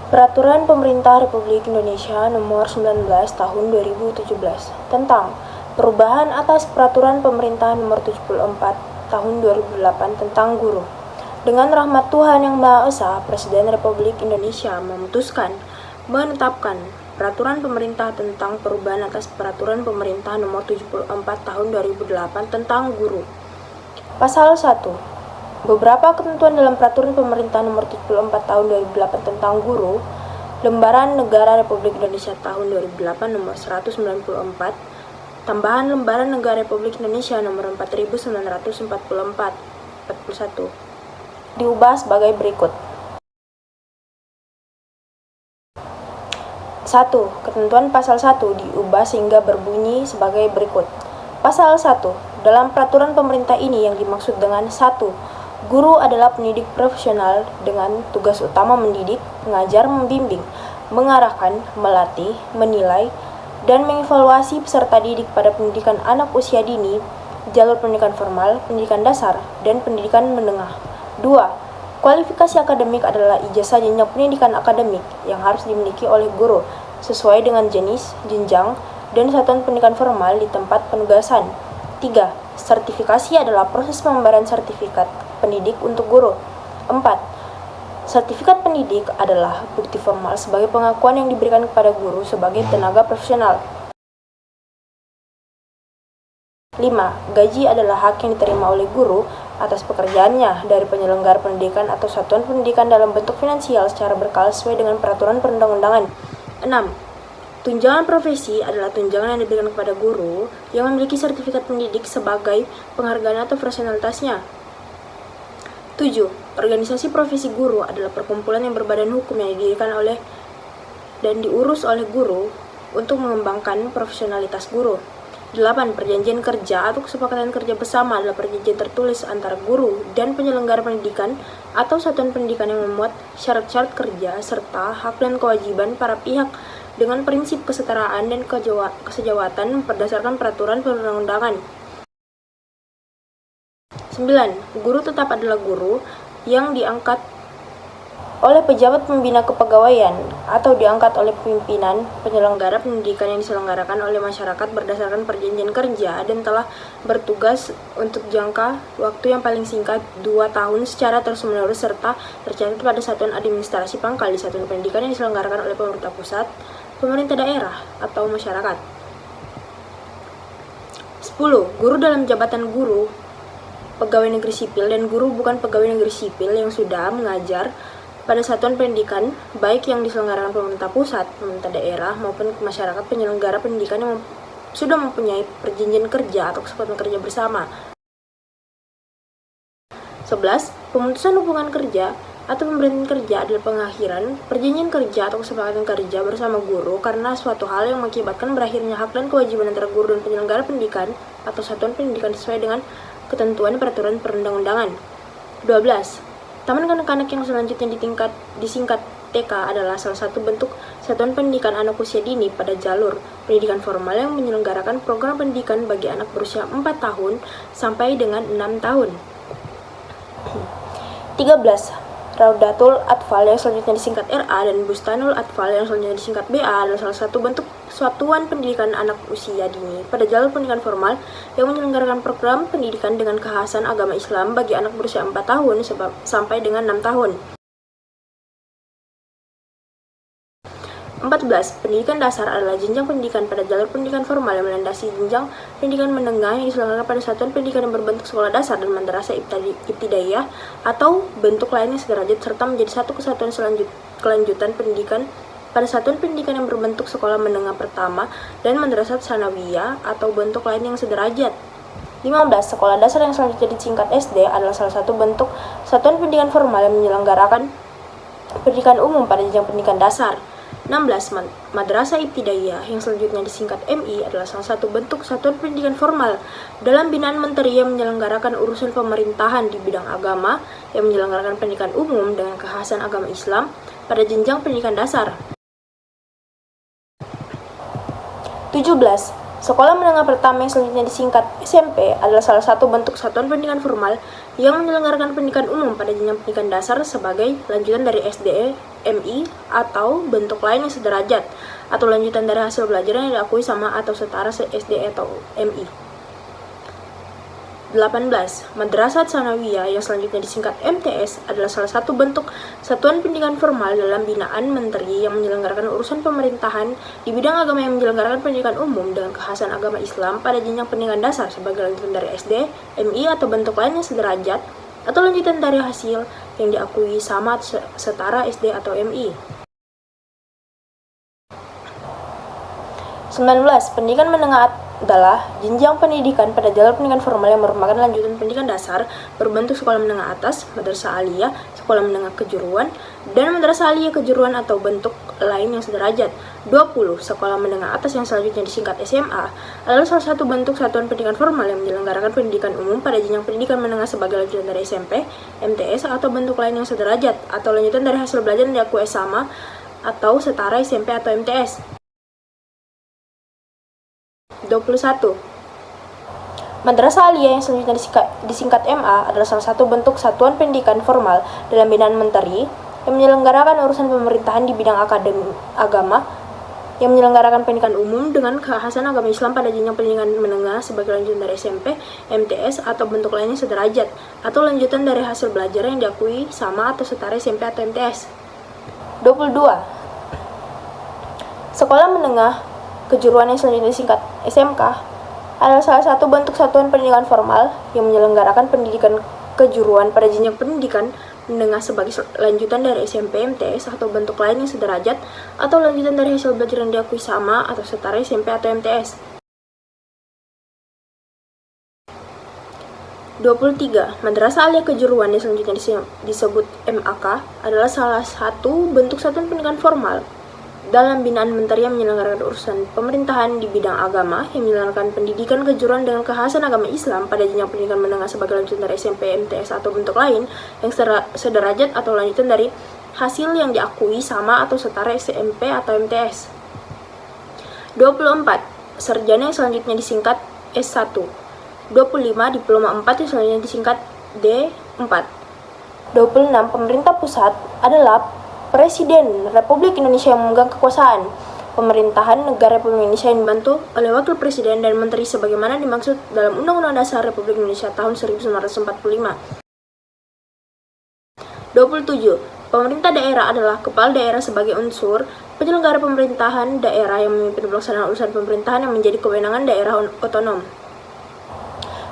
Peraturan Pemerintah Republik Indonesia Nomor 19 Tahun 2017 tentang perubahan atas Peraturan Pemerintah Nomor 74 Tahun 2008 tentang guru. Dengan rahmat Tuhan Yang Maha Esa, Presiden Republik Indonesia memutuskan menetapkan Peraturan Pemerintah tentang perubahan atas Peraturan Pemerintah Nomor 74 Tahun 2008 tentang guru. Pasal 1. Beberapa ketentuan dalam Peraturan Pemerintah Nomor 74 Tahun 2008 tentang guru, Lembaran Negara Republik Indonesia Tahun 2008 Nomor 194, tambahan Lembaran Negara Republik Indonesia Nomor 4944/41, diubah sebagai berikut. 1. Ketentuan Pasal 1 diubah sehingga berbunyi sebagai berikut. Pasal 1. Dalam peraturan pemerintah ini yang dimaksud dengan 1. Guru adalah pendidik profesional dengan tugas utama mendidik, mengajar, membimbing, mengarahkan, melatih, menilai, dan mengevaluasi peserta didik pada pendidikan anak usia dini, jalur pendidikan formal, pendidikan dasar, dan pendidikan menengah. 2. Kualifikasi akademik adalah ijazah jenjang pendidikan akademik yang harus dimiliki oleh guru sesuai dengan jenis, jenjang, dan satuan pendidikan formal di tempat penugasan. 3. Sertifikasi adalah proses pemberian sertifikat pendidik untuk guru. 4. Sertifikat pendidik adalah bukti formal sebagai pengakuan yang diberikan kepada guru sebagai tenaga profesional. 5. Gaji adalah hak yang diterima oleh guru atas pekerjaannya dari penyelenggara pendidikan atau satuan pendidikan dalam bentuk finansial secara berkala sesuai dengan peraturan perundang-undangan. 6. Tunjangan profesi adalah tunjangan yang diberikan kepada guru yang memiliki sertifikat pendidik sebagai penghargaan atas profesionalitasnya. 7. Organisasi profesi guru adalah perkumpulan yang berbadan hukum yang didirikan oleh dan diurus oleh guru untuk mengembangkan profesionalitas guru. 8. Perjanjian kerja atau kesepakatan kerja bersama adalah perjanjian tertulis antara guru dan penyelenggara pendidikan atau satuan pendidikan yang memuat syarat-syarat kerja serta hak dan kewajiban para pihak dengan prinsip kesetaraan dan kesejawatan berdasarkan peraturan perundang-undangan. 9. Guru tetap adalah guru yang diangkat oleh pejabat pembina kepegawaian atau diangkat oleh pimpinan penyelenggara pendidikan yang diselenggarakan oleh masyarakat berdasarkan perjanjian kerja dan telah bertugas untuk jangka waktu yang paling singkat 2 tahun secara terus-menerus serta tercatat pada satuan administrasi pangkal di satuan pendidikan yang diselenggarakan oleh pemerintah pusat, pemerintah daerah, atau masyarakat. 10. Guru dalam jabatan guru, pegawai negeri sipil, dan guru bukan pegawai negeri sipil yang sudah mengajar pada satuan pendidikan, baik yang diselenggarakan pemerintah pusat, pemerintah daerah, maupun masyarakat penyelenggara pendidikan yang sudah mempunyai perjanjian kerja atau kesepakatan kerja bersama. 11. Pemutusan hubungan kerja atau pemberhentian kerja adalah pengakhiran perjanjian kerja atau kesepakatan kerja bersama guru karena suatu hal yang mengakibatkan berakhirnya hak dan kewajiban antara guru dan penyelenggara pendidikan atau satuan pendidikan sesuai dengan ketentuan peraturan perundang-undangan. 12. Taman kanak-kanak yang selanjutnya disingkat TK adalah salah satu bentuk satuan pendidikan anak usia dini pada jalur pendidikan formal yang menyelenggarakan program pendidikan bagi anak berusia 4 tahun sampai dengan 6 tahun. 13. Raudatul Atfal yang selanjutnya disingkat RA dan Bustanul Atfal yang selanjutnya disingkat BA adalah salah satu bentuk satuan pendidikan anak usia dini pada jalur pendidikan formal yang menyelenggarakan program pendidikan dengan kekhasan agama Islam bagi anak berusia 4 tahun sampai dengan 6 tahun. 14. Pendidikan dasar adalah jenjang pendidikan pada jalur pendidikan formal yang melandasi jenjang pendidikan menengah yang diselenggarakan pada satuan pendidikan yang berbentuk sekolah dasar dan madrasah ibtidaiyah atau bentuk lain yang sederajat serta menjadi satu kesatuan kelanjutan pendidikan pada satuan pendidikan yang berbentuk sekolah menengah pertama dan madrasah sanawiyah atau bentuk lain yang sederajat. 15. Sekolah dasar yang selanjutnya disingkat SD adalah salah satu bentuk satuan pendidikan formal yang menyelenggarakan pendidikan umum pada jenjang pendidikan dasar. 16. Madrasah ibtidaiyah yang selanjutnya disingkat MI adalah salah satu bentuk satuan pendidikan formal dalam binaan menteri yang menyelenggarakan urusan pemerintahan di bidang agama yang menyelenggarakan pendidikan umum dengan kekhasan agama Islam pada jenjang pendidikan dasar. 17. Sekolah menengah pertama yang selanjutnya disingkat SMP adalah salah satu bentuk satuan pendidikan formal yang menyelenggarakan pendidikan umum pada jenjang pendidikan dasar sebagai lanjutan dari SD, MI, atau bentuk lain yang sederajat, atau lanjutan dari hasil belajar yang diakui sama atau setara SD atau MI. 18. Madrasah Tsanawiyah yang selanjutnya disingkat MTS adalah salah satu bentuk satuan pendidikan formal dalam binaan menteri yang menyelenggarakan urusan pemerintahan di bidang agama yang menyelenggarakan pendidikan umum dengan kekhasan agama Islam pada jenjang pendidikan dasar sebagai lanjutan dari SD, MI, atau bentuk lain yang sederajat, atau lanjutan dari hasil yang diakui sama atau setara SD atau MI. 19. Pendidikan menengah adalah jenjang pendidikan pada jalur pendidikan formal yang merupakan lanjutan pendidikan dasar berbentuk sekolah menengah atas, madrasah aliyah, sekolah menengah kejuruan, dan madrasah aliyah kejuruan atau bentuk lain yang sederajat. 20. Sekolah menengah atas yang selanjutnya disingkat SMA adalah salah satu bentuk satuan pendidikan formal yang menyelenggarakan pendidikan umum pada jenjang pendidikan menengah sebagai lanjutan dari SMP, MTS, atau bentuk lain yang sederajat, atau lanjutan dari hasil belajar yang diakui sama atau setara SMP atau MTS. 21. Madrasah aliyah yang selanjutnya disingkat MA adalah salah satu bentuk satuan pendidikan formal dalam binaan menteri yang menyelenggarakan urusan pemerintahan di bidang agama yang menyelenggarakan pendidikan umum dengan kekhasan agama Islam pada jenjang pendidikan menengah sebagai lanjutan dari SMP, MTS, atau bentuk lainnya sederajat, atau lanjutan dari hasil belajar yang diakui sama atau setara SMP atau MTS. 22. Sekolah menengah kejuruan yang selanjutnya disingkat SMK adalah salah satu bentuk satuan pendidikan formal yang menyelenggarakan pendidikan kejuruan pada jenjang pendidikan menengah sebagai lanjutan dari SMP, MTS, atau bentuk lain yang sederajat, atau lanjutan dari hasil belajar yang diakui sama atau setara SMP atau MTS. 23. Madrasah aliyah kejuruan yang selanjutnya disebut MAK adalah salah satu bentuk satuan pendidikan formal dalam binaan menteri yang menyelenggarakan urusan pemerintahan di bidang agama yang menyelenggarakan pendidikan kejuruan dengan kekhasan agama Islam pada jenjang pendidikan menengah sebagai lanjutan dari SMP, MTS, atau bentuk lain yang sederajat atau lanjutan dari hasil yang diakui sama atau setara SMP atau MTS. 24. Sarjana yang selanjutnya disingkat S1. 25. Diploma 4 yang selanjutnya disingkat D4. 26. Pemerintah pusat adalah Presiden Republik Indonesia yang memegang kekuasaan pemerintahan negara Republik Indonesia yang dibantu oleh Wakil Presiden dan Menteri sebagaimana dimaksud dalam Undang-Undang Dasar Republik Indonesia tahun 1945. 27. Pemerintah daerah adalah kepala daerah sebagai unsur penyelenggara pemerintahan daerah yang memimpin pelaksanaan urusan pemerintahan yang menjadi kewenangan daerah otonom.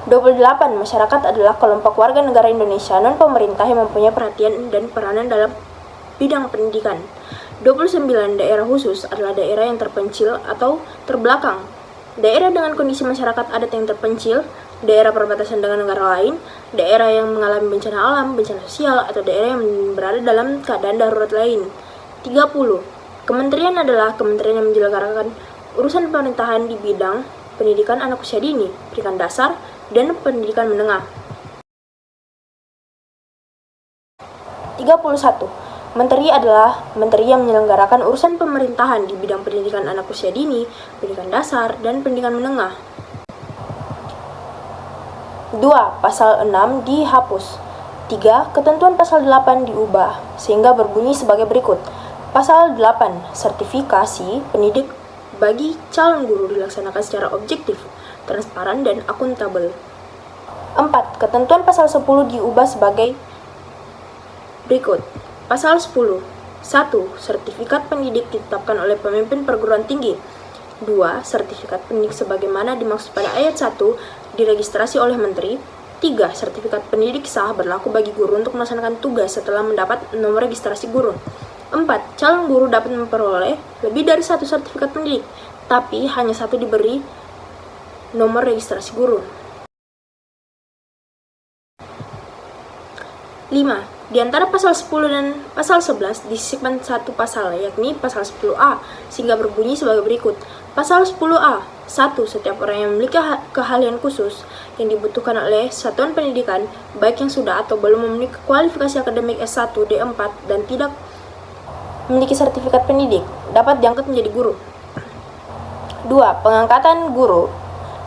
28. Masyarakat adalah kelompok warga negara Indonesia non-pemerintah yang mempunyai perhatian dan peranan dalam bidang pendidikan. 29. Daerah khusus adalah daerah yang terpencil atau terbelakang. Daerah dengan kondisi masyarakat adat yang terpencil, daerah perbatasan dengan negara lain, daerah yang mengalami bencana alam, bencana sosial, atau daerah yang berada dalam keadaan darurat lain. 30. Kementerian adalah kementerian yang menyelenggarakan urusan pemerintahan di bidang pendidikan anak usia dini, pendidikan dasar, dan pendidikan menengah. 31. Menteri adalah menteri yang menyelenggarakan urusan pemerintahan di bidang pendidikan anak usia dini, pendidikan dasar, dan pendidikan menengah. 2. Pasal 6 dihapus. 3. Ketentuan pasal 8 diubah sehingga berbunyi sebagai berikut. Pasal 8. Sertifikasi pendidik bagi calon guru dilaksanakan secara objektif, transparan, dan akuntabel. 4. Ketentuan pasal 10 diubah sebagai berikut. Pasal 10. 1. Sertifikat pendidik ditetapkan oleh pemimpin perguruan tinggi. 2. Sertifikat pendidik sebagaimana dimaksud pada ayat 1 diregistrasi oleh menteri. 3. Sertifikat pendidik sah berlaku bagi guru untuk melaksanakan tugas setelah mendapat nomor registrasi guru. 4. Calon guru dapat memperoleh lebih dari satu sertifikat pendidik, tapi hanya satu diberi nomor registrasi guru. 5. Di antara pasal 10 dan pasal 11 disisipkan satu pasal, yakni pasal 10A, sehingga berbunyi sebagai berikut. Pasal 10A. 1. Setiap orang yang memiliki keahlian khusus yang dibutuhkan oleh satuan pendidikan, baik yang sudah atau belum memiliki kualifikasi akademik S1, D4, dan tidak memiliki sertifikat pendidik, dapat diangkat menjadi guru. 2. Pengangkatan guru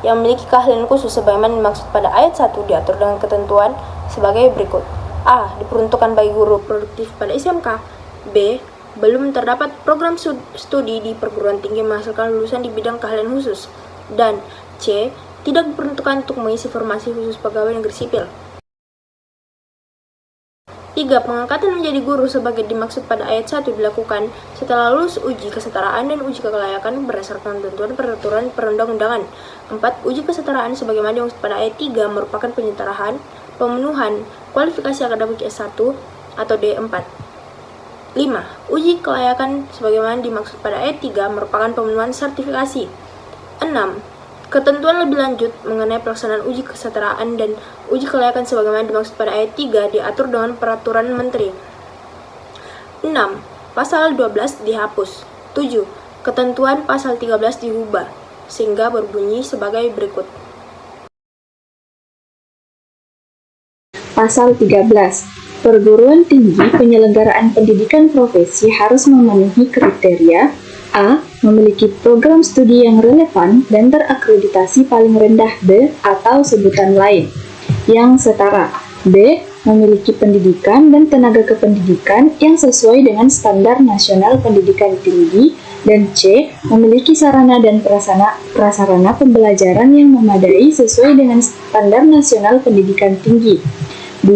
yang memiliki keahlian khusus sebagaimana dimaksud pada ayat 1 diatur dengan ketentuan sebagai berikut. A. Diperuntukkan bagi guru produktif pada SMK. B. Belum terdapat program studi di perguruan tinggi menghasilkan lulusan di bidang keahlian khusus. Dan C. Tidak diperuntukkan untuk mengisi formasi khusus pegawai negeri sipil. 3. Pengangkatan menjadi guru sebagai dimaksud pada ayat 1 dilakukan setelah lulus uji kesetaraan dan uji kelayakan berdasarkan ketentuan peraturan perundang-undangan. 4. Uji kesetaraan sebagaimana dimaksud pada ayat 3 merupakan pemenuhan kualifikasi akademik S1 atau D4. 5. Uji kelayakan sebagaimana dimaksud pada ayat 3 merupakan pemenuhan sertifikasi. 6. Ketentuan lebih lanjut mengenai pelaksanaan uji kesetaraan dan uji kelayakan sebagaimana dimaksud pada ayat 3 diatur dengan peraturan menteri. 6. Pasal 12 dihapus. 7. Ketentuan pasal 13 diubah sehingga berbunyi sebagai berikut. Pasal 13. Perguruan tinggi penyelenggaraan pendidikan profesi harus memenuhi kriteria A. Memiliki program studi yang relevan dan terakreditasi paling rendah B atau sebutan lain yang setara. B. Memiliki pendidikan dan tenaga kependidikan yang sesuai dengan standar nasional pendidikan tinggi. Dan C. Memiliki sarana dan prasarana pembelajaran yang memadai sesuai dengan standar nasional pendidikan tinggi. 2.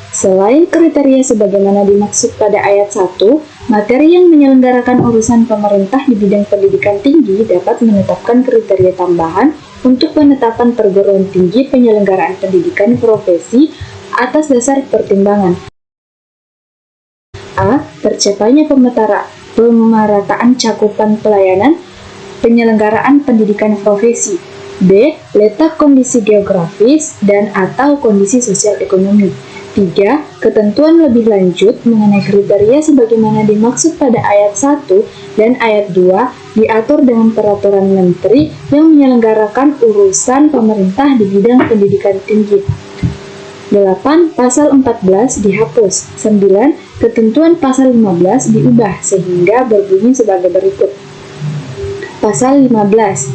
Selain kriteria sebagaimana dimaksud pada ayat 1, materi yang menyelenggarakan urusan pemerintah di bidang pendidikan tinggi dapat menetapkan kriteria tambahan untuk penetapan perguruan tinggi penyelenggaraan pendidikan profesi atas dasar pertimbangan A. Tercapainya pemerataan cakupan pelayanan penyelenggaraan pendidikan profesi. B. Letak kondisi geografis dan atau kondisi sosial ekonomi. 3. Ketentuan lebih lanjut mengenai kriteria sebagaimana dimaksud pada ayat 1 dan ayat 2 diatur dengan peraturan menteri yang menyelenggarakan urusan pemerintah di bidang pendidikan tinggi. 8. Pasal 14 dihapus. 9. Ketentuan pasal 15 diubah sehingga berbunyi sebagai berikut. Pasal 15.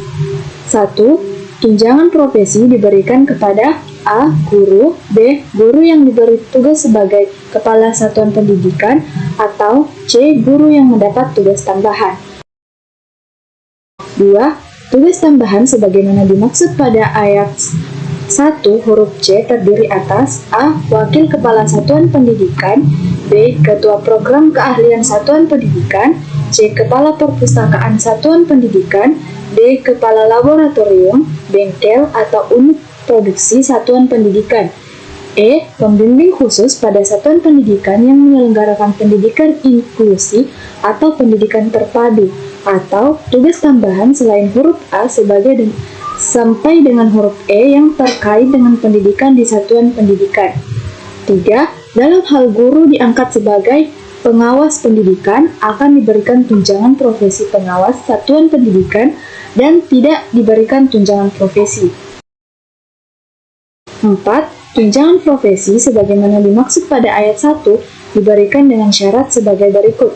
1. Tunjangan profesi diberikan kepada A. Guru. B. Guru yang diberi tugas sebagai kepala satuan pendidikan. Atau C. Guru yang mendapat tugas tambahan. 2. Tugas tambahan sebagaimana dimaksud pada ayat 1 huruf C terdiri atas A. Wakil Kepala Satuan Pendidikan. B. Ketua Program Keahlian Satuan Pendidikan. C. Kepala Perpustakaan Satuan Pendidikan. D. Kepala Laboratorium, Bengkel atau Unit Produksi Satuan Pendidikan. E. Pembimbing khusus pada satuan pendidikan yang menyelenggarakan pendidikan inklusi atau pendidikan terpadu. Atau tugas tambahan selain huruf A sampai dengan huruf E yang terkait dengan pendidikan di satuan pendidikan. 3. Dalam hal guru diangkat sebagai pengawas pendidikan, akan diberikan tunjangan profesi pengawas satuan pendidikan dan tidak diberikan tunjangan profesi. 4. Tunjangan profesi sebagaimana dimaksud pada ayat 1 diberikan dengan syarat sebagai berikut.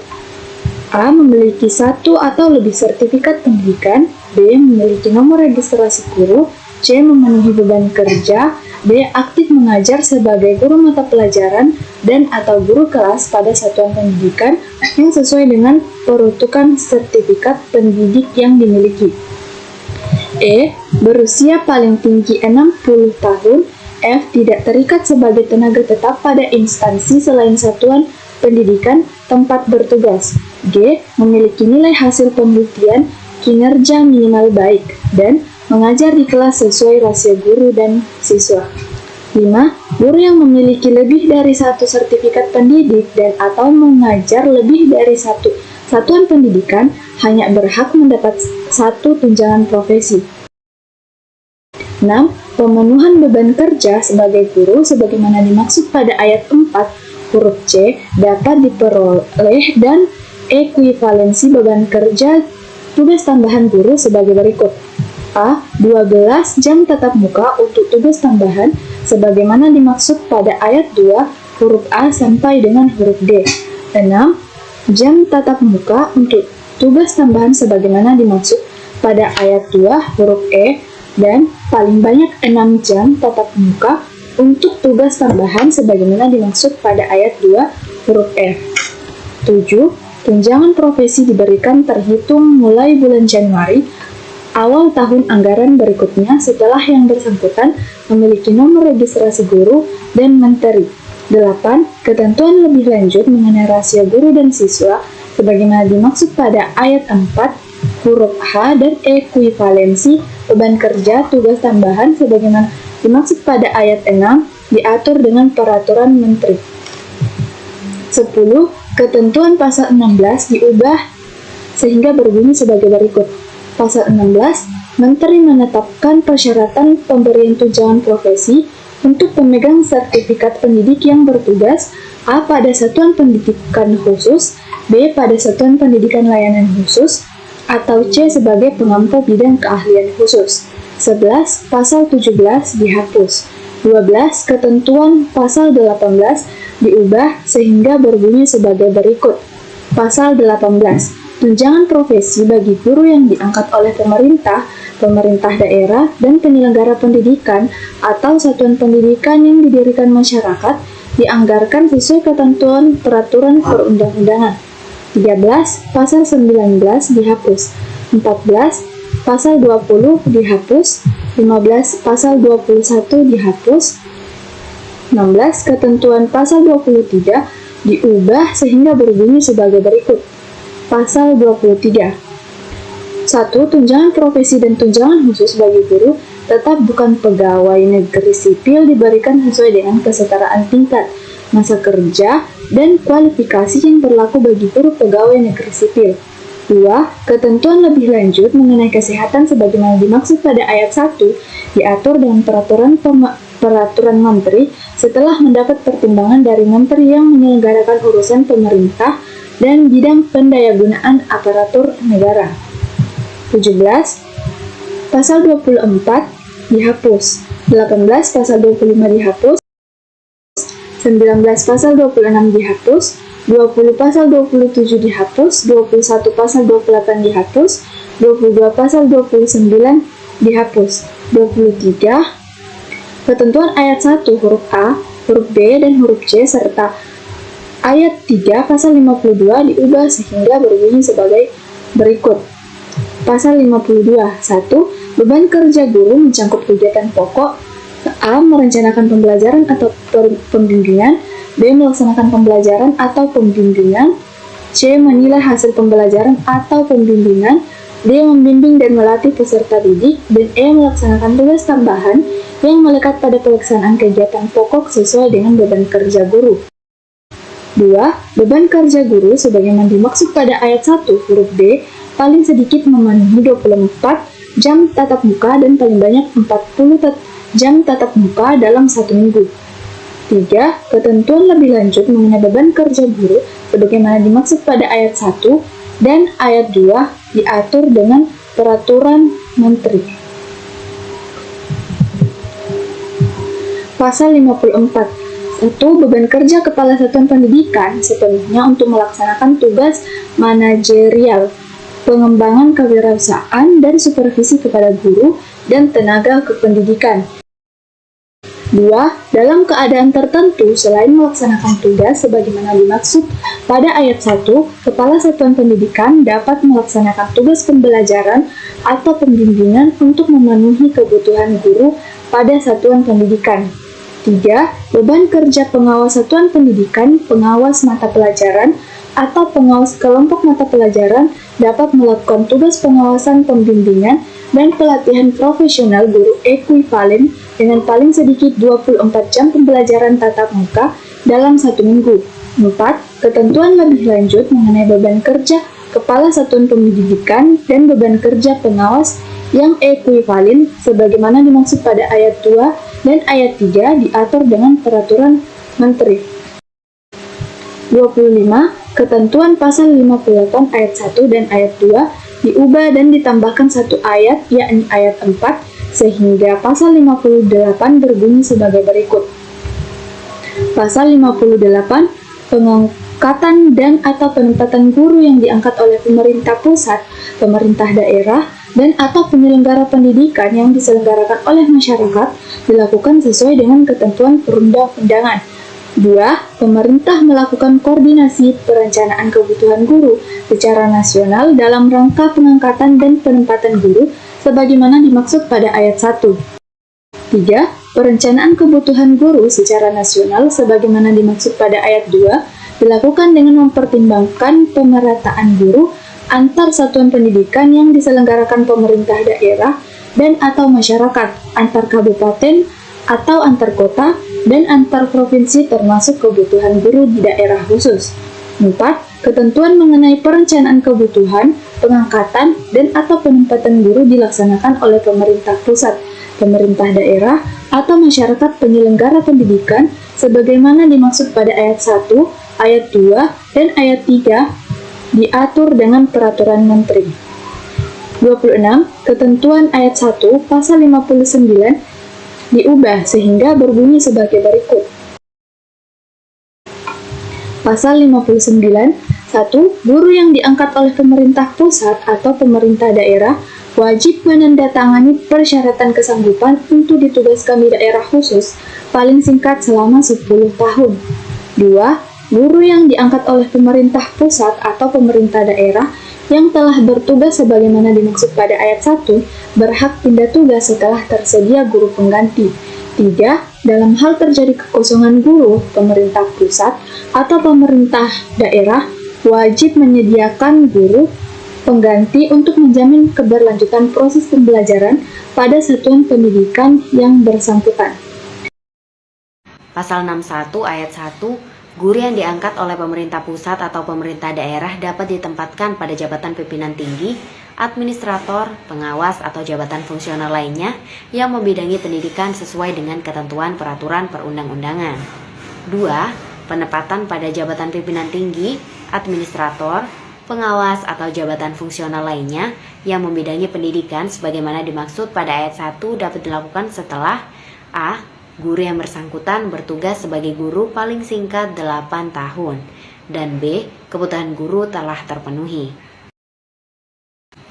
A. Memiliki 1 atau lebih sertifikat pendidikan. B. Memiliki nomor registrasi guru. C. Memenuhi beban kerja. D. Aktif mengajar sebagai guru mata pelajaran dan atau guru kelas pada satuan pendidikan yang sesuai dengan peruntukan sertifikat pendidik yang dimiliki. E. Berusia paling tinggi 60 tahun. F. Tidak terikat sebagai tenaga tetap pada instansi selain satuan pendidikan tempat bertugas. G. Memiliki nilai hasil penelitian kinerja minimal baik dan mengajar di kelas sesuai rasio guru dan siswa. 5. Guru yang memiliki lebih dari satu sertifikat pendidik dan atau mengajar lebih dari satu satuan pendidikan hanya berhak mendapat satu tunjangan profesi. 6. Pemenuhan beban kerja sebagai guru sebagaimana dimaksud pada ayat 4 huruf C dapat diperoleh dan ekuivalensi beban kerja tugas tambahan guru sebagai berikut. A. 12 jam tatap muka untuk tugas tambahan sebagaimana dimaksud pada ayat 2 huruf A sampai dengan huruf D. 6. Jam tatap muka untuk tugas tambahan sebagaimana dimaksud pada ayat 2 huruf E dan paling banyak 6 jam tatap muka untuk tugas tambahan sebagaimana dimaksud pada ayat 2 huruf F. 7. Tunjangan profesi diberikan terhitung mulai bulan Januari awal tahun anggaran berikutnya setelah yang bersangkutan memiliki nomor registrasi guru dan menteri. 8. Ketentuan lebih lanjut mengenai rasio guru dan siswa sebagaimana dimaksud pada ayat 4 huruf H dan ekuivalensi beban kerja tugas tambahan sebagaimana dimaksud pada ayat 6 diatur dengan peraturan menteri. 10. Ketentuan pasal 16 diubah sehingga berbunyi sebagai berikut. Pasal 16, Menteri menetapkan persyaratan pemberian tunjangan profesi untuk pemegang sertifikat pendidik yang bertugas A. pada satuan pendidikan khusus, B. pada satuan pendidikan layanan khusus, atau C. sebagai pengampu bidang keahlian khusus. 11. Pasal 17 dihapus. 12. Ketentuan pasal 18 diubah sehingga berbunyi sebagai berikut. Pasal 18. Tunjangan profesi bagi guru yang diangkat oleh pemerintah, pemerintah daerah, dan penyelenggara pendidikan atau satuan pendidikan yang didirikan masyarakat dianggarkan sesuai ketentuan peraturan perundang-undangan. 13. Pasal 19 dihapus. 14. Pasal 20 dihapus. 15. Pasal 21 dihapus. 16. Ketentuan pasal 23 diubah sehingga berbunyi sebagai berikut. Pasal 23. 1. Tunjangan profesi dan tunjangan khusus bagi guru tetap bukan pegawai negeri sipil diberikan sesuai dengan kesetaraan tingkat, masa kerja, dan kualifikasi yang berlaku bagi guru pegawai negeri sipil. 2. Ketentuan lebih lanjut mengenai kesehatan sebagaimana dimaksud pada ayat 1 diatur dengan peraturan menteri setelah mendapat pertimbangan dari menteri yang menyelenggarakan urusan pemerintah dan bidang pendayagunaan aparatur negara. 17. Pasal 24 dihapus. 18. Pasal 25 dihapus. 19. Pasal 26 dihapus. 20. Pasal 27 dihapus. 21. Pasal 28 dihapus. 22. Pasal 29 dihapus. 23. Ketentuan ayat 1 huruf A, huruf B, dan huruf C serta ayat 3 pasal 52 diubah sehingga berbunyi sebagai berikut. Pasal 52. 1. Beban kerja guru mencangkup kegiatan pokok. A. Merencanakan pembelajaran atau pembimbingan. B. Melaksanakan pembelajaran atau pembimbingan. C. Menilai hasil pembelajaran atau pembimbingan. D. Membimbing dan melatih peserta didik. Dan E. Melaksanakan tugas tambahan yang melekat pada pelaksanaan kegiatan pokok sesuai dengan beban kerja guru. 2. Beban kerja guru sebagaimana dimaksud pada ayat 1 huruf D paling sedikit memenuhi 24 jam tatap muka dan paling banyak 40 jam tatap muka dalam 1 minggu. 3. Ketentuan lebih lanjut mengenai beban kerja guru sebagaimana dimaksud pada ayat 1 dan ayat 2 diatur dengan peraturan menteri. Pasal 54. 1. Beban kerja kepala satuan pendidikan sepenuhnya untuk melaksanakan tugas manajerial, pengembangan kewirausahaan, dan supervisi kepada guru dan tenaga kependidikan. 2. Dalam keadaan tertentu, selain melaksanakan tugas sebagaimana dimaksud pada ayat 1, kepala satuan pendidikan dapat melaksanakan tugas pembelajaran atau pembimbingan untuk memenuhi kebutuhan guru pada satuan pendidikan. 3. Beban kerja pengawas satuan pendidikan, pengawas mata pelajaran, atau pengawas kelompok mata pelajaran dapat melakukan tugas pengawasan pembimbingan dan pelatihan profesional guru ekuivalen dengan paling sedikit 24 jam pembelajaran tatap muka dalam 1 minggu. 4. Ketentuan lebih lanjut mengenai beban kerja kepala satuan pendidikan dan beban kerja pengawas yang ekuivalen sebagaimana dimaksud pada ayat 2 dan ayat 3 diatur dengan peraturan menteri. 25. Ketentuan pasal 58 ayat 1 dan ayat 2 diubah dan ditambahkan satu ayat, yakni ayat 4, sehingga pasal 58 berbunyi sebagai berikut. Pasal 58, pengangkatan dan atau penempatan guru yang diangkat oleh pemerintah pusat, pemerintah daerah, dan atau penyelenggara pendidikan yang diselenggarakan oleh masyarakat dilakukan sesuai dengan ketentuan perundang-undangan. 2. Pemerintah melakukan koordinasi perencanaan kebutuhan guru secara nasional dalam rangka pengangkatan dan penempatan guru sebagaimana dimaksud pada ayat 1. 3. Perencanaan kebutuhan guru secara nasional sebagaimana dimaksud pada ayat 2 dilakukan dengan mempertimbangkan pemerataan guru antar satuan pendidikan yang diselenggarakan pemerintah daerah dan atau masyarakat, antar kabupaten atau antar kota, dan antar provinsi termasuk kebutuhan guru di daerah khusus. 4. Ketentuan mengenai perencanaan kebutuhan, pengangkatan, dan atau penempatan guru dilaksanakan oleh pemerintah pusat, pemerintah daerah, atau masyarakat penyelenggara pendidikan sebagaimana dimaksud pada ayat 1, ayat 2, dan ayat 3 diatur dengan peraturan menteri. 26. Ketentuan ayat 1 pasal 59 diubah sehingga berbunyi sebagai berikut. Pasal 59. 1. Guru yang diangkat oleh pemerintah pusat atau pemerintah daerah wajib menandatangani persyaratan kesanggupan untuk ditugaskan di daerah khusus paling singkat selama 10 tahun. 2. Guru yang diangkat oleh pemerintah pusat atau pemerintah daerah yang telah bertugas sebagaimana dimaksud pada ayat 1 berhak pindah tugas setelah tersedia guru pengganti. 3. Dalam hal terjadi kekosongan guru, pemerintah pusat atau pemerintah daerah wajib menyediakan guru pengganti untuk menjamin keberlanjutan proses pembelajaran pada satuan pendidikan yang bersangkutan. Pasal 61 ayat 1, guru yang diangkat oleh pemerintah pusat atau pemerintah daerah dapat ditempatkan pada jabatan pimpinan tinggi, administrator, pengawas, atau jabatan fungsional lainnya yang membidangi pendidikan sesuai dengan ketentuan peraturan perundang-undangan. 2. Penempatan pada jabatan pimpinan tinggi, administrator, pengawas, atau jabatan fungsional lainnya yang membidangi pendidikan sebagaimana dimaksud pada ayat 1 dapat dilakukan setelah a. Guru yang bersangkutan bertugas sebagai guru paling singkat 8 tahun, dan B. Kebutuhan guru telah terpenuhi.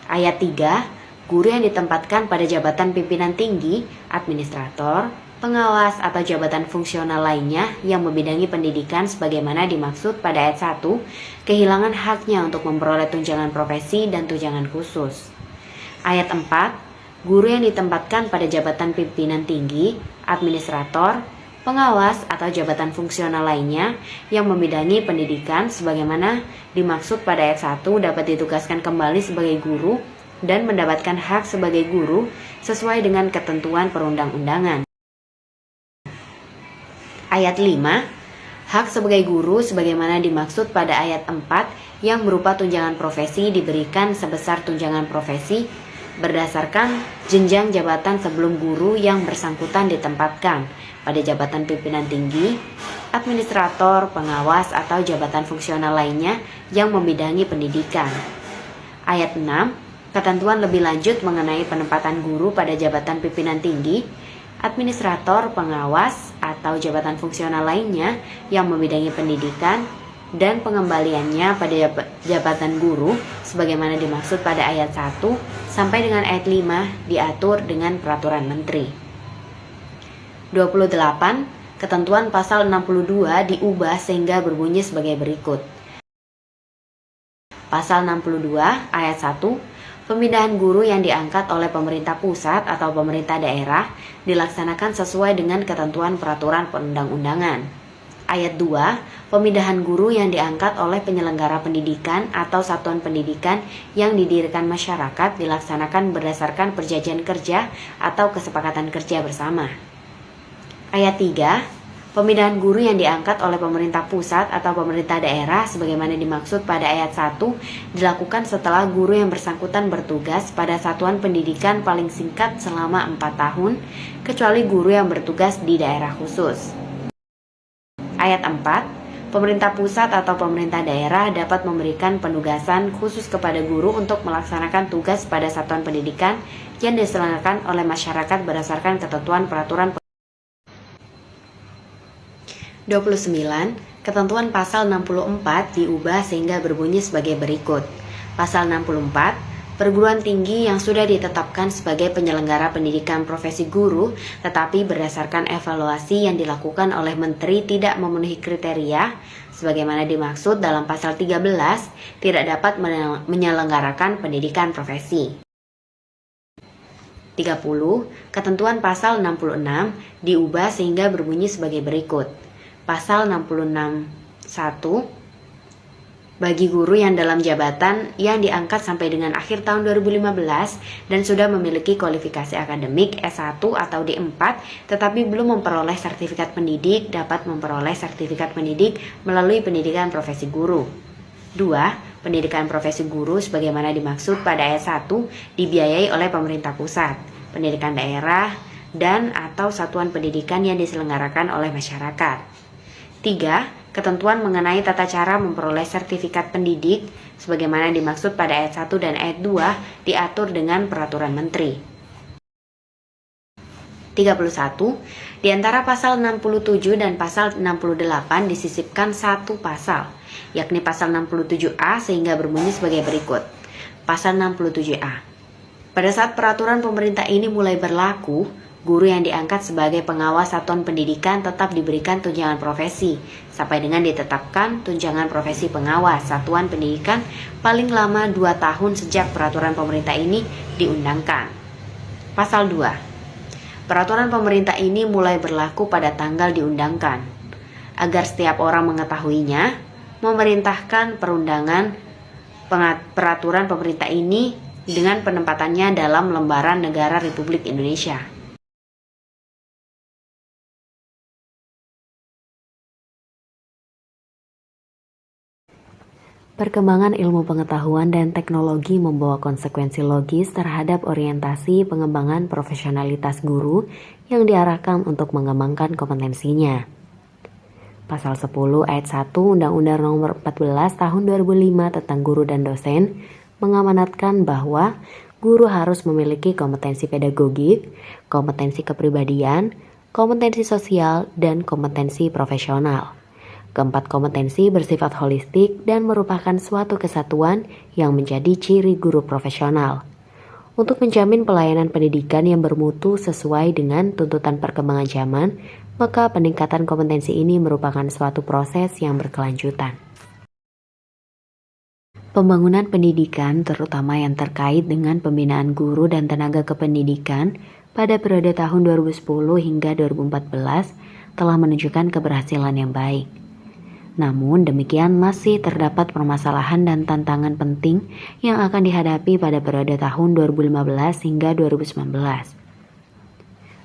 Ayat 3. Guru yang ditempatkan pada jabatan pimpinan tinggi, administrator, pengawas, atau jabatan fungsional lainnya yang membidangi pendidikan sebagaimana dimaksud pada ayat 1, kehilangan haknya untuk memperoleh tunjangan profesi dan tunjangan khusus. Ayat 4. Guru yang ditempatkan pada jabatan pimpinan tinggi, administrator, pengawas, atau jabatan fungsional lainnya yang membidangi pendidikan sebagaimana dimaksud pada ayat 1 dapat ditugaskan kembali sebagai guru dan mendapatkan hak sebagai guru sesuai dengan ketentuan perundang-undangan. Ayat 5. Hak sebagai guru sebagaimana dimaksud pada ayat 4 yang berupa tunjangan profesi diberikan sebesar tunjangan profesi berdasarkan jenjang jabatan sebelum guru yang bersangkutan ditempatkan pada jabatan pimpinan tinggi, administrator, pengawas, atau jabatan fungsional lainnya yang membidangi pendidikan. Ayat 6. Ketentuan lebih lanjut mengenai penempatan guru pada jabatan pimpinan tinggi, administrator, pengawas, atau jabatan fungsional lainnya yang membidangi pendidikan dan pengembaliannya pada jabatan guru sebagaimana dimaksud pada ayat 1 sampai dengan ayat 5 diatur dengan peraturan menteri. 28. Ketentuan pasal 62 diubah sehingga berbunyi sebagai berikut. Pasal 62 ayat 1, pemindahan guru yang diangkat oleh pemerintah pusat atau pemerintah daerah dilaksanakan sesuai dengan ketentuan peraturan perundang-undangan. Ayat 2, pemindahan guru yang diangkat oleh penyelenggara pendidikan atau satuan pendidikan yang didirikan masyarakat dilaksanakan berdasarkan perjanjian kerja atau kesepakatan kerja bersama. Ayat 3, pemindahan guru yang diangkat oleh pemerintah pusat atau pemerintah daerah sebagaimana dimaksud pada ayat 1 dilakukan setelah guru yang bersangkutan bertugas pada satuan pendidikan paling singkat selama 4 tahun, kecuali guru yang bertugas di daerah khusus. Ayat 4, pemerintah pusat atau pemerintah daerah dapat memberikan penugasan khusus kepada guru untuk melaksanakan tugas pada satuan pendidikan yang diselenggarakan oleh masyarakat berdasarkan ketentuan peraturan. 29. Ketentuan pasal 64 diubah sehingga berbunyi sebagai berikut. Pasal 64, Perguruan tinggi yang sudah ditetapkan sebagai penyelenggara pendidikan profesi guru, tetapi berdasarkan evaluasi yang dilakukan oleh Menteri tidak memenuhi kriteria, sebagaimana dimaksud dalam pasal 13, tidak dapat menyelenggarakan pendidikan profesi. 30. Ketentuan pasal 66 diubah sehingga berbunyi sebagai berikut. Pasal 66(1) bagi guru yang dalam jabatan yang diangkat sampai dengan akhir tahun 2015 dan sudah memiliki kualifikasi akademik S1 atau D4 tetapi belum memperoleh sertifikat pendidik dapat memperoleh sertifikat pendidik melalui pendidikan profesi guru. 2. Pendidikan profesi guru sebagaimana dimaksud pada ayat 1 dibiayai oleh pemerintah pusat, pendidikan daerah, dan atau satuan pendidikan yang diselenggarakan oleh masyarakat. 3. Ketentuan mengenai tata cara memperoleh sertifikat pendidik sebagaimana dimaksud pada ayat 1 dan ayat 2 diatur dengan peraturan menteri. 31. Di antara pasal 67 dan pasal 68 disisipkan satu pasal, yakni pasal 67A sehingga berbunyi sebagai berikut. Pasal 67A. Pada saat peraturan pemerintah ini mulai berlaku, guru yang diangkat sebagai pengawas satuan pendidikan tetap diberikan tunjangan profesi, sampai dengan ditetapkan tunjangan profesi pengawas satuan pendidikan paling lama 2 tahun sejak peraturan pemerintah ini diundangkan. Pasal 2. Peraturan pemerintah ini mulai berlaku pada tanggal diundangkan. Agar setiap orang mengetahuinya, memerintahkan perundangan peraturan pemerintah ini dengan penempatannya dalam lembaran negara Republik Indonesia. Perkembangan ilmu pengetahuan dan teknologi membawa konsekuensi logis terhadap orientasi pengembangan profesionalitas guru yang diarahkan untuk mengembangkan kompetensinya. Pasal 10 ayat 1 Undang-Undang Nomor 14 Tahun 2005 tentang Guru dan Dosen mengamanatkan bahwa guru harus memiliki kompetensi pedagogik, kompetensi kepribadian, kompetensi sosial, dan kompetensi profesional. Keempat kompetensi bersifat holistik dan merupakan suatu kesatuan yang menjadi ciri guru profesional. Untuk menjamin pelayanan pendidikan yang bermutu sesuai dengan tuntutan perkembangan zaman, maka peningkatan kompetensi ini merupakan suatu proses yang berkelanjutan. Pembangunan pendidikan, terutama yang terkait dengan pembinaan guru dan tenaga kependidikan pada periode tahun 2010 hingga 2014 telah menunjukkan keberhasilan yang baik. Namun demikian masih terdapat permasalahan dan tantangan penting yang akan dihadapi pada periode tahun 2015 hingga 2019.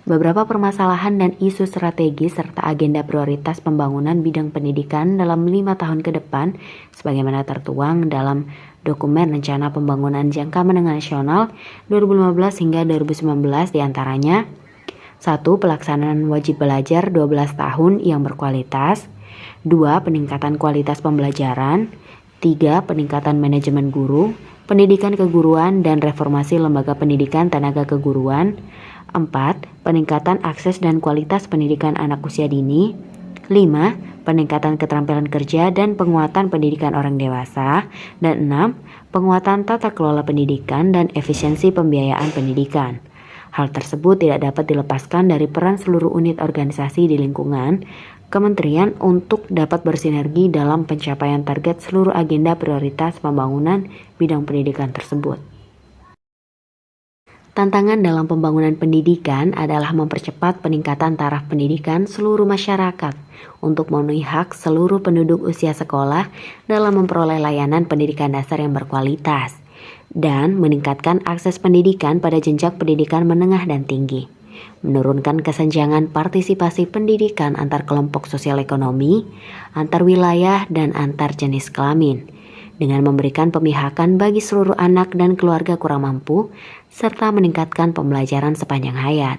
Beberapa permasalahan dan isu strategis serta agenda prioritas pembangunan bidang pendidikan dalam 5 tahun ke depan sebagaimana tertuang dalam Dokumen Rencana Pembangunan Jangka Menengah Nasional 2015 hingga 2019 diantaranya 1. Pelaksanaan wajib belajar 12 tahun yang berkualitas. 2. Peningkatan kualitas pembelajaran. 3. Peningkatan manajemen guru, pendidikan keguruan dan reformasi lembaga pendidikan tenaga keguruan. 4. Peningkatan akses dan kualitas pendidikan anak usia dini. 5. Peningkatan keterampilan kerja dan penguatan pendidikan orang dewasa. Dan 6. Penguatan tata kelola pendidikan dan efisiensi pembiayaan pendidikan. Hal tersebut tidak dapat dilepaskan dari peran seluruh unit organisasi di lingkungan Kementerian untuk dapat bersinergi dalam pencapaian target seluruh agenda prioritas pembangunan bidang pendidikan tersebut. Tantangan dalam pembangunan pendidikan adalah mempercepat peningkatan taraf pendidikan seluruh masyarakat untuk memenuhi hak seluruh penduduk usia sekolah dalam memperoleh layanan pendidikan dasar yang berkualitas dan meningkatkan akses pendidikan pada jenjang pendidikan menengah dan tinggi. Menurunkan kesenjangan partisipasi pendidikan antar kelompok sosial ekonomi, antar wilayah, dan antar jenis kelamin, dengan memberikan pemihakan bagi seluruh anak dan keluarga kurang mampu, serta meningkatkan pembelajaran sepanjang hayat.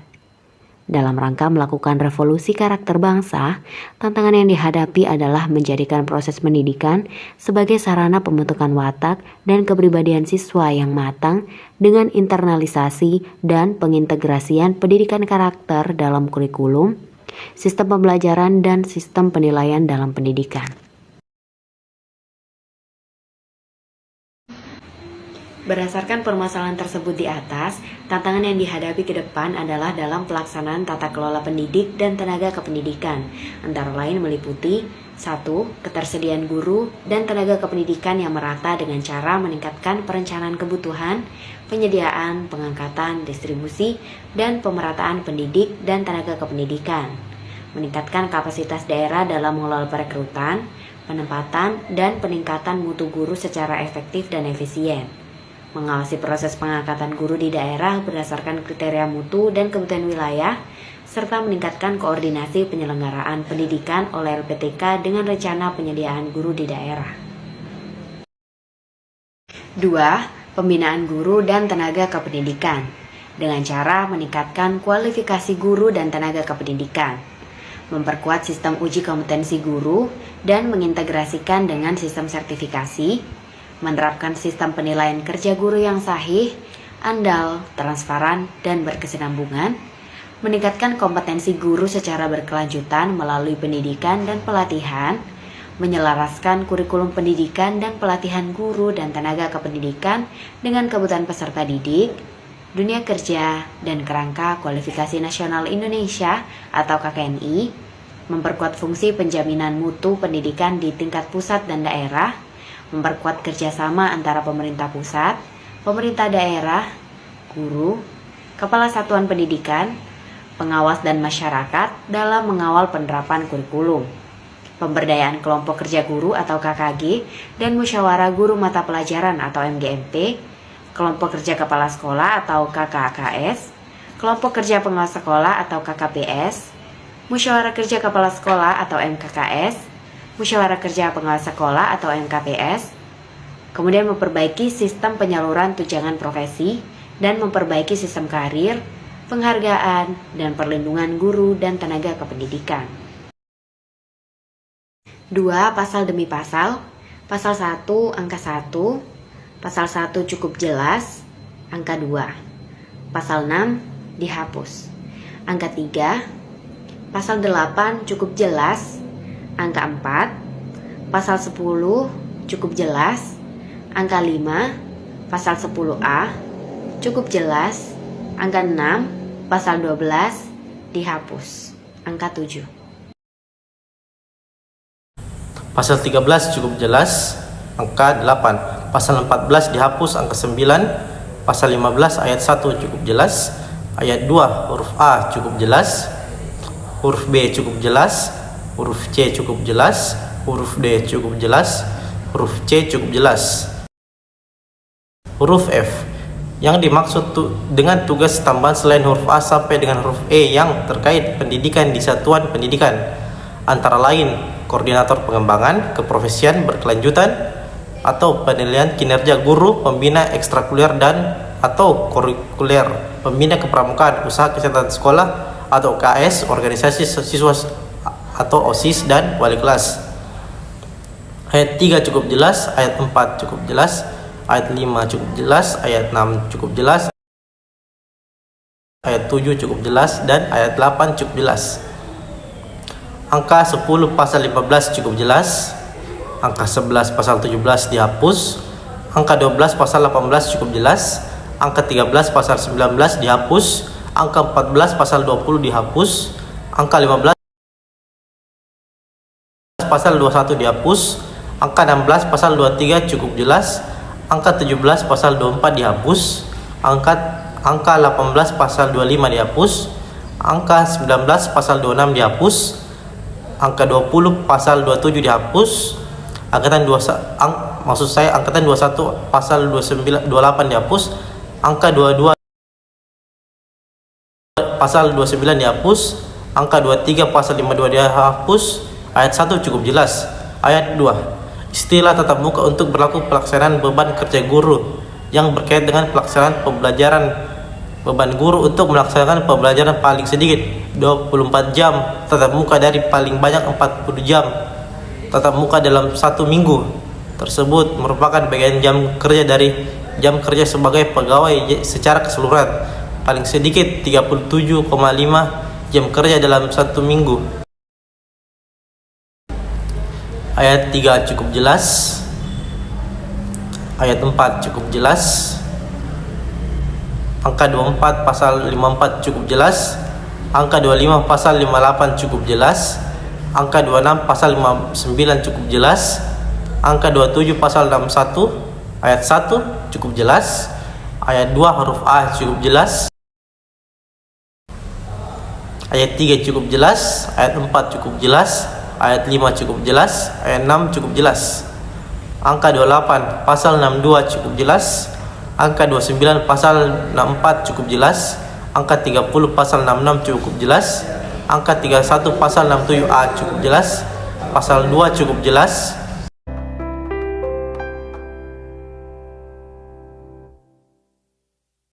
Dalam rangka melakukan revolusi karakter bangsa, tantangan yang dihadapi adalah menjadikan proses pendidikan sebagai sarana pembentukan watak dan kepribadian siswa yang matang dengan internalisasi dan pengintegrasian pendidikan karakter dalam kurikulum, sistem pembelajaran, dan sistem penilaian dalam pendidikan. Berdasarkan permasalahan tersebut di atas, tantangan yang dihadapi ke depan adalah dalam pelaksanaan tata kelola pendidik dan tenaga kependidikan, antara lain meliputi 1. Ketersediaan guru dan tenaga kependidikan yang merata dengan cara meningkatkan perencanaan kebutuhan, penyediaan, pengangkatan, distribusi, dan pemerataan pendidik dan tenaga kependidikan. Meningkatkan kapasitas daerah dalam mengelola perekrutan, penempatan, dan peningkatan mutu guru secara efektif dan efisien. Mengawasi proses pengangkatan guru di daerah berdasarkan kriteria mutu dan kebutuhan wilayah, serta meningkatkan koordinasi penyelenggaraan pendidikan oleh LPTK dengan rencana penyediaan guru di daerah. 2. Pembinaan guru dan tenaga kependidikan dengan cara meningkatkan kualifikasi guru dan tenaga kependidikan, memperkuat sistem uji kompetensi guru dan mengintegrasikan dengan sistem sertifikasi, menerapkan sistem penilaian kerja guru yang sahih, andal, transparan, dan berkesinambungan, meningkatkan kompetensi guru secara berkelanjutan melalui pendidikan dan pelatihan, menyelaraskan kurikulum pendidikan dan pelatihan guru dan tenaga kependidikan dengan kebutuhan peserta didik, dunia kerja, dan kerangka kualifikasi nasional Indonesia atau KKNI, memperkuat fungsi penjaminan mutu pendidikan di tingkat pusat dan daerah, memperkuat kerjasama antara pemerintah pusat, pemerintah daerah, guru, kepala satuan pendidikan, pengawas dan masyarakat dalam mengawal penerapan kurikulum, pemberdayaan kelompok kerja guru atau KKG, dan musyawarah guru mata pelajaran atau MGMP, kelompok kerja kepala sekolah atau KKKS, kelompok kerja pengawas sekolah atau KKPS, musyawarah kerja kepala sekolah atau MKKS, musyawarah kerja pengawas sekolah atau MKPS, kemudian memperbaiki sistem penyaluran tunjangan profesi dan memperbaiki sistem karir, penghargaan, dan perlindungan guru dan tenaga kependidikan. 2. Pasal demi pasal. Pasal 1, angka 1. Pasal 1 cukup jelas, angka 2. Pasal 6 dihapus. Angka 3. Pasal 8 cukup jelas, angka 4. Pasal 10 cukup jelas, angka 5. Pasal 10A cukup jelas, angka 6. Pasal 12 dihapus, angka 7. Pasal 13 cukup jelas, angka 8. Pasal 14 dihapus, angka 9. Pasal 15 ayat 1 cukup jelas, ayat 2 huruf A cukup jelas, huruf B cukup jelas, huruf C cukup jelas, huruf D cukup jelas, huruf C cukup jelas. Huruf F yang dimaksud dengan tugas tambahan selain huruf A sampai dengan huruf E yang terkait pendidikan di satuan pendidikan, antara lain koordinator pengembangan keprofesian berkelanjutan atau penilaian kinerja guru, pembina ekstrakurikuler dan atau kurikuler, pembina kepramukaan, usaha kesehatan sekolah atau KS, organisasi siswa atau OSIS, dan wali kelas. Ayat 3 cukup jelas, ayat 4 cukup jelas, ayat 5 cukup jelas, ayat 6 cukup jelas, ayat 7 cukup jelas, dan ayat 8 cukup jelas. Angka 10 pasal 15 cukup jelas, angka 11 pasal 17 dihapus, angka 12 pasal 18 cukup jelas, angka 13 pasal 19 dihapus, angka 14 pasal 20 dihapus, angka 15 pasal 21 dihapus, angka 16 pasal 23 cukup jelas, angka 17 pasal 24 dihapus, angka 18 pasal 25 dihapus, angka 19 pasal 26 dihapus, angka 20 pasal 27 dihapus, angkatan 21 pasal 29 28 dihapus, angka 22 pasal 29 dihapus, angka 23 pasal 52 dihapus. Ayat 1 cukup jelas. Ayat 2. Istilah tatap muka untuk berlaku pelaksanaan beban kerja guru yang berkait dengan pelaksanaan pembelajaran. Beban guru untuk melaksanakan pembelajaran paling sedikit 24 jam, tatap muka dari paling banyak 40 jam. Tatap muka dalam 1 minggu tersebut merupakan bagian jam kerja dari jam kerja sebagai pegawai secara keseluruhan, paling sedikit 37,5 jam kerja dalam 1 minggu. Ayat 3 cukup jelas. ayat 4 cukup jelas. Angka 24 pasal 54 cukup jelas. Angka 25 pasal 58 cukup jelas. Angka 26 pasal 59 cukup jelas. Angka 27 pasal 61 ayat 1 cukup jelas. Ayat 2 huruf A cukup jelas. Ayat 3 cukup jelas. Ayat 4 cukup jelas. Ayat 5 cukup jelas. Ayat 6 cukup jelas. Angka 28 pasal 62 cukup jelas. Angka 29 pasal 64 cukup jelas. Angka 30 pasal 66 cukup jelas. Angka 31 pasal 67A cukup jelas. Pasal 2 cukup jelas.